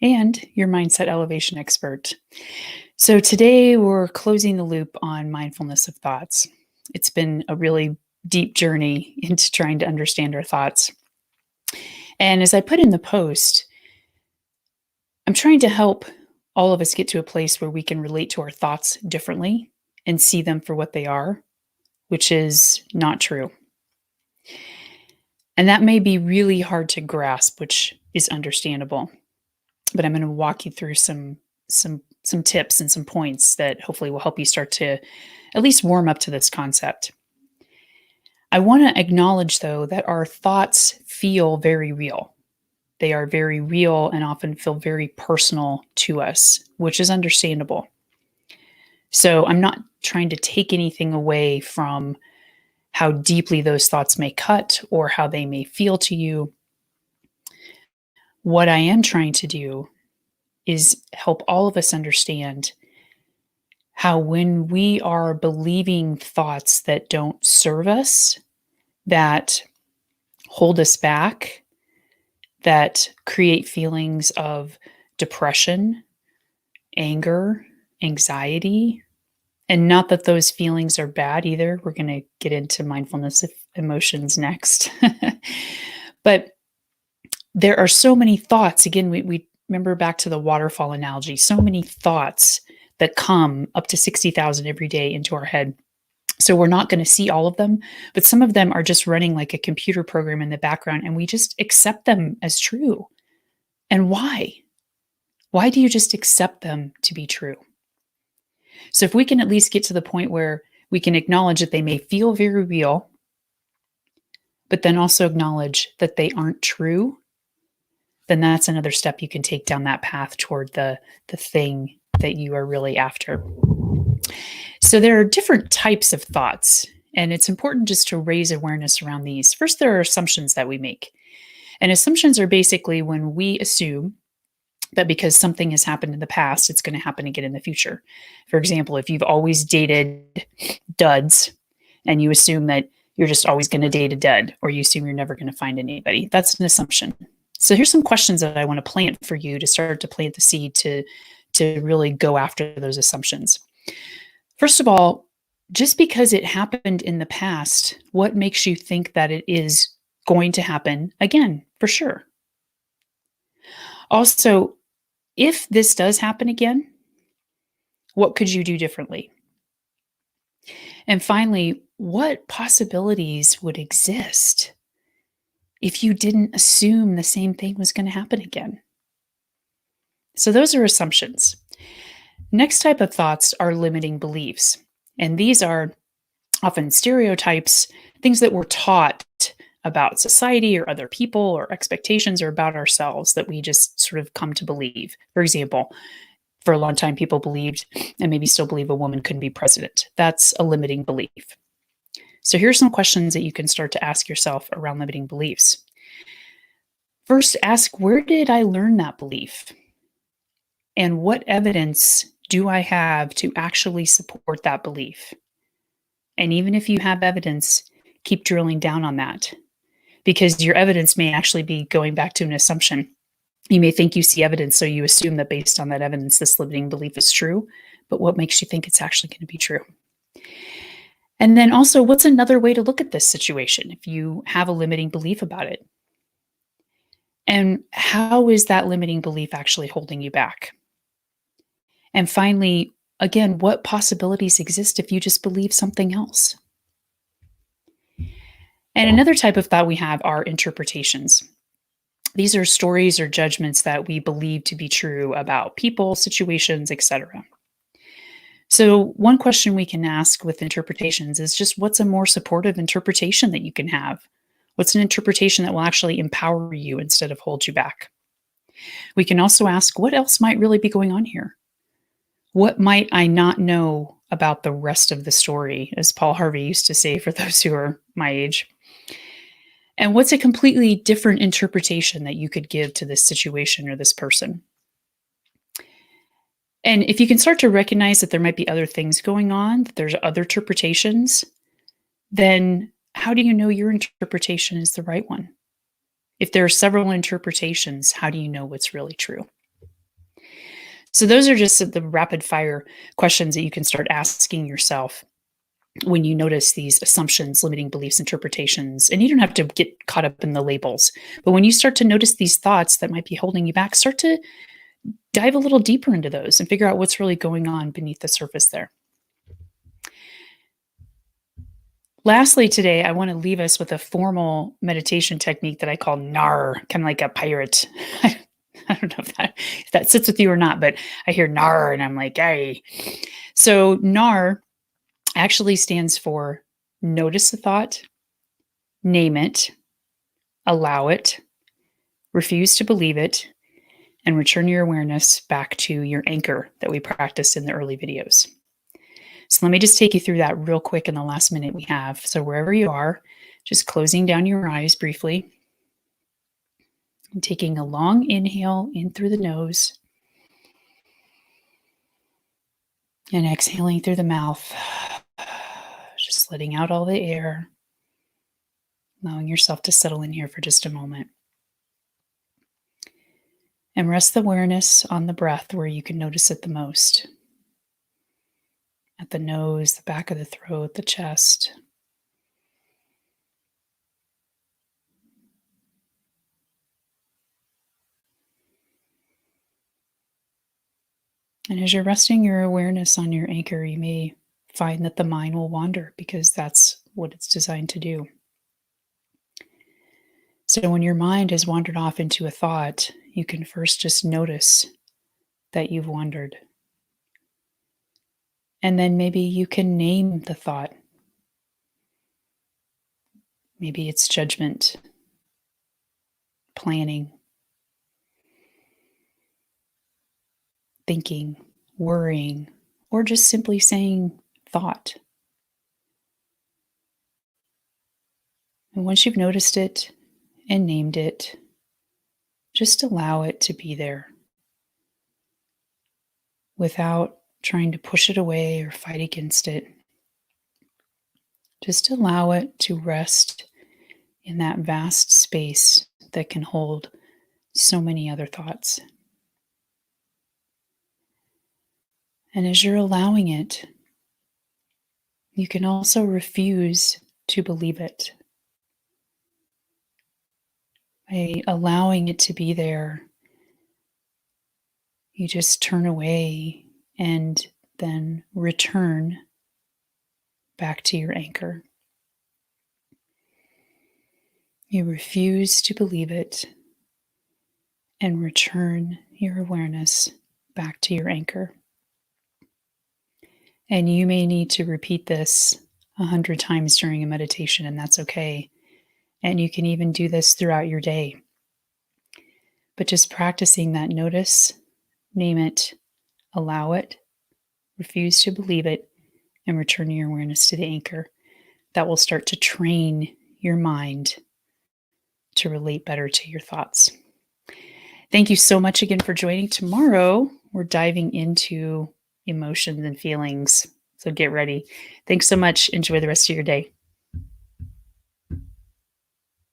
and your mindset elevation expert. So, today we're closing the loop on mindfulness of thoughts. It's been a really deep journey into trying to understand our thoughts. And as I put in the post, I'm trying to help all of us get to a place where we can relate to our thoughts differently and see them for what they are, which is not true. And that may be really hard to grasp, which is understandable. But I'm going to walk you through some tips and some points that hopefully will help you start to at least warm up to this concept. I want to acknowledge, though, that our thoughts feel very real. They are very real and often feel very personal to us, which is understandable. So I'm not trying to take anything away from how deeply those thoughts may cut or how they may feel to you. What I am trying to do is help all of us understand how when we are believing thoughts that don't serve us, that hold us back, that create feelings of depression, anger, anxiety, and not that those feelings are bad either. We're going to get into mindfulness of emotions next. But there are so many thoughts. Again, we remember back to the waterfall analogy, so many thoughts that come up to 60,000 every day into our head. So we're not going to see all of them, but some of them are just running like a computer program in the background, and we just accept them as true. And why? Why do you just accept them to be true? So if we can at least get to the point where we can acknowledge that they may feel very real, but then also acknowledge that they aren't true, then that's another step you can take down that path toward the thing that you are really after. So there are different types of thoughts, and it's important just to raise awareness around these. First, there are assumptions that we make. And assumptions are basically when we assume that because something has happened in the past, it's going to happen again in the future. For example, if you've always dated duds and you assume that you're just always going to date a dud, or you assume you're never going to find anybody, that's an assumption. So here's some questions that I want to plant for you to start to plant the seed to really go after those assumptions. First of all, just because it happened in the past, what makes you think that it is going to happen again, for sure? Also, if this does happen again, what could you do differently? And finally, what possibilities would exist if you didn't assume the same thing was going to happen again? So those are assumptions. Next type of thoughts are limiting beliefs. And these are often stereotypes, things that we're taught about society or other people or expectations or about ourselves that we just sort of come to believe. For example, for a long time, people believed, and maybe still believe, a woman couldn't be president. That's a limiting belief. So here's some questions that you can start to ask yourself around limiting beliefs. First, ask, where did I learn that belief? And what evidence do I have to actually support that belief? And even if you have evidence, keep drilling down on that, because your evidence may actually be going back to an assumption. You may think you see evidence, so you assume that based on that evidence, this limiting belief is true. But what makes you think it's actually going to be true? And then also, what's another way to look at this situation if you have a limiting belief about it? And how is that limiting belief actually holding you back? And finally, again, what possibilities exist if you just believe something else? And another type of thought we have are interpretations. These are stories or judgments that we believe to be true about people, situations, etc. So one question we can ask with interpretations is just, what's a more supportive interpretation that you can have? What's an interpretation that will actually empower you instead of hold you back? We can also ask, what else might really be going on here? What might I not know about the rest of the story, as Paul Harvey used to say for those who are my age? And what's a completely different interpretation that you could give to this situation or this person? And if you can start to recognize that there might be other things going on, that there's other interpretations, then how do you know your interpretation is the right one? If there are several interpretations, how do you know what's really true? So those are just the rapid fire questions that you can start asking yourself when you notice these assumptions, limiting beliefs, interpretations. And you don't have to get caught up in the labels. But when you start to notice these thoughts that might be holding you back, start to dive a little deeper into those and figure out what's really going on beneath the surface there. Lastly, today, I want to leave us with a formal meditation technique that I call NAR, kind of like a pirate. I don't know if that sits with you or not, but I hear NAR and I'm like, hey. So NAR actually stands for notice the thought, name it, allow it, refuse to believe it, and return your awareness back to your anchor that we practiced in the early videos. So let me just take you through that real quick in the last minute we have. So wherever you are, just closing down your eyes briefly and taking a long inhale in through the nose and exhaling through the mouth, just letting out all the air, allowing yourself to settle in here for just a moment. And rest the awareness on the breath where you can notice it the most. At the nose, the back of the throat, the chest. And as you're resting your awareness on your anchor, you may find that the mind will wander because that's what it's designed to do. So when your mind has wandered off into a thought, you can first just notice that you've wandered. And then maybe you can name the thought. Maybe it's judgment, planning, thinking, worrying, or just simply saying thought. And once you've noticed it and named it, just allow it to be there without trying to push it away or fight against it. Just allow it to rest in that vast space that can hold so many other thoughts. And as you're allowing it, you can also refuse to believe it. By allowing it to be there, you just turn away and then return back to your anchor. You refuse to believe it and return your awareness back to your anchor. And you may need to repeat this 100 times during a meditation, and that's okay. And you can even do this throughout your day. But just practicing that notice, name it, allow it, refuse to believe it, and return your awareness to the anchor. That will start to train your mind to relate better to your thoughts. Thank you so much again for joining. Tomorrow, we're diving into emotions and feelings. So get ready. Thanks so much. Enjoy the rest of your day.